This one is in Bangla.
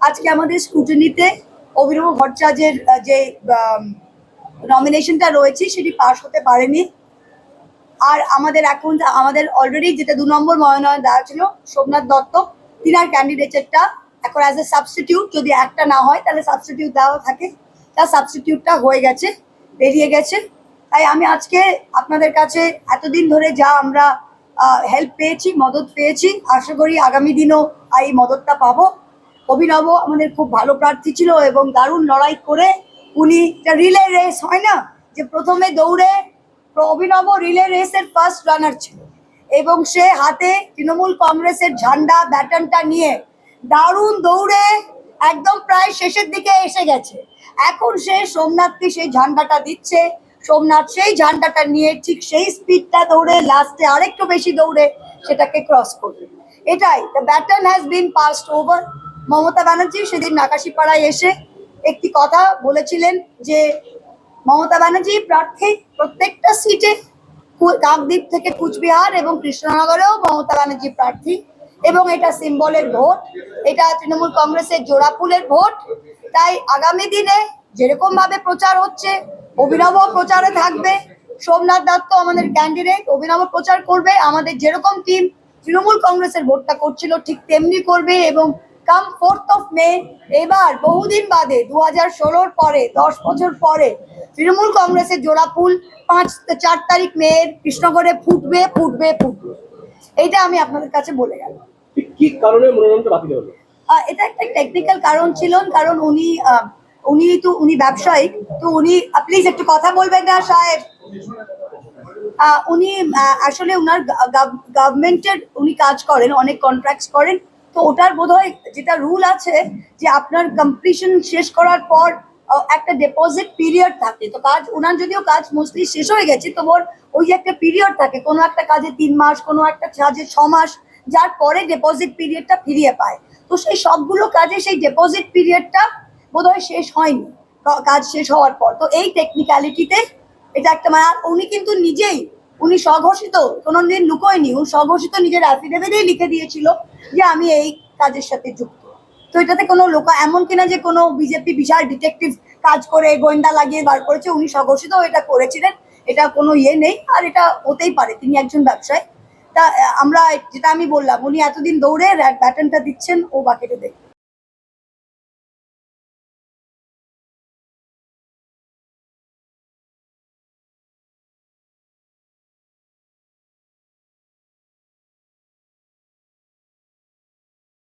আজকে আমাদের স্ক্রুটিনিতে অভিনব ভট্টাচার্যের যে নমিনেশনটা রয়েছে সেটি পাস হতে পারেনি। আর আমাদের অলরেডি যেটা 2 নম্বর মনোনয়ন দেওয়া ছিল সোমনাথ দত্ত, তিনার ক্যান্ডিডেটটা এখন অ্যাজ এ সাবস্টিটিউট, যদি একটা না হয় তাহলে সাবস্টিটিউট দেওয়া থাকে, তার সাবস্টিটিউটটা হয়ে গেছে, বেরিয়ে গেছে। তাই আমি আজকে আপনাদের কাছে এতদিন ধরে যা আমরা হেল্প পেয়েছি, মদত পেয়েছি, আশা করি আগামী দিনও এই মদতটা পাবো। অভিনব আমাদের খুব ভালো প্রার্থী ছিল এবং দারুণ লড়াই করে উনি রিলে রেস হয় না, যে প্রথমে দৌড়ে অভিনব রিলে রেসের ফার্স্ট রানার ছিল এবং সে হাতে তৃণমূল কংগ্রেসের ঝান্ডা ব্যাটনটা নিয়ে দারুণ দৌড়ে একদম প্রায় শেষের দিকে এসে গেছে। এখন সে সোমনাথকে সেই ঝান্ডাটা দিচ্ছে, সোমনাথ সেই ঝান্ডাটা নিয়ে ঠিক সেই স্পিডটা দৌড়ে লাস্টে আরেকটু বেশি দৌড়ে সেটাকে ক্রস করবে। এটাই, the baton has been passed over. Mamata Banerjee সেদিন নাকাশিপাড়ায় এসে একটি কথা বলেছিলেন যে মমতা ব্যানার্জি প্রার্থী প্রত্যেকটা সিটে, কাকদ্বীপ থেকে কুচবিহার এবং কৃষ্ণনগরেও মমতা ব্যানার্জি প্রার্থী, এবং এটা সিম্বলের ভোট, এটা তৃণমূল কংগ্রেসের জোড়াফুলের ভোট। তাই আগামী দিনে যেরকম ভাবে প্রচার হচ্ছে, অভিনব প্রচারে থাকবে। সোমনাথ দত্ত আমাদের ক্যান্ডিডেট, অভিনব প্রচার করবে। আমাদের যেরকম টিম তৃণমূল কংগ্রেসের ভোটটা করছিল ঠিক তেমনি করবে। এবং কাম 4th of May এবার বহুদিন বাদে 2016 পরে 10 বছর পরে তৃণমূল কংগ্রেসের জোড়া ফুল 4 তারিখ মেয়ের কৃষ্ণগড়ে ফুটবে ফুটবে ফুটবে। এইটা আমি আপনাদের কাছে বলে গেলাম। কি কারণে মনোনয়নটা বাতিল হলো? এটা একটা টেকনিক্যাল কারণ ছিল, কারণ উনি ব্যবসায়িক, তো উনি প্লিজ একটু কথা বলবেন না সাহেব। উনি আসলে উনার গভর্নমেন্টের উনি কাজ করেন, অনেক কন্ট্রাক্টস করেন, তো ওটার বোধহয় যেটা রুল আছে যে আপনার কমপ্লিশন শেষ করার পর একটা ডিপোজিট পিরিয়ড থাকে। তো ওনার যদিও কাজ মোস্টলি শেষ হয়ে গেছে, তো ওই যে একটা পিরিয়ড থাকে, কোনো একটা কাজে 3 মাস, কোনো একটা কাজে 6 মাস, যার পরে ডিপোজিট পিরিয়ডটা ফিরিয়ে পায়। তো সেই সবগুলো কাজে সেই ডিপোজিট পিরিয়ডটা বোধহয় শেষ হয়নি কাজ শেষ হওয়ার পর। তো এই টেকনিক্যালিটিতে এটা একটা উনি কিন্তু নিজেই, উনি স্বঘোষিত, কোনোদিন লুকোয়নি, উনি স্বঘোষিত নিজের অ্যাফিডেভিটেই লিখে দিয়েছিল যে আমি এই কাজের সাথে যুক্ত। তো এটাতে কোনো এমন কিনা যে কোনো বিজেপি বিশাল ডিটেকটিভ কাজ করে গোয়েন্দা লাগিয়ে বার করেছে, উনি স্বঘোষিত এটা করেছিলেন, এটা কোনো নেই। আর এটা হতেই পারে, তিনি একজন ব্যবসায়ী। তা আমরা যেটা আমি বললাম, উনি এতদিন দৌড়ে ব্যাটনটা দিচ্ছেন, ও বাকিটা দেখবে।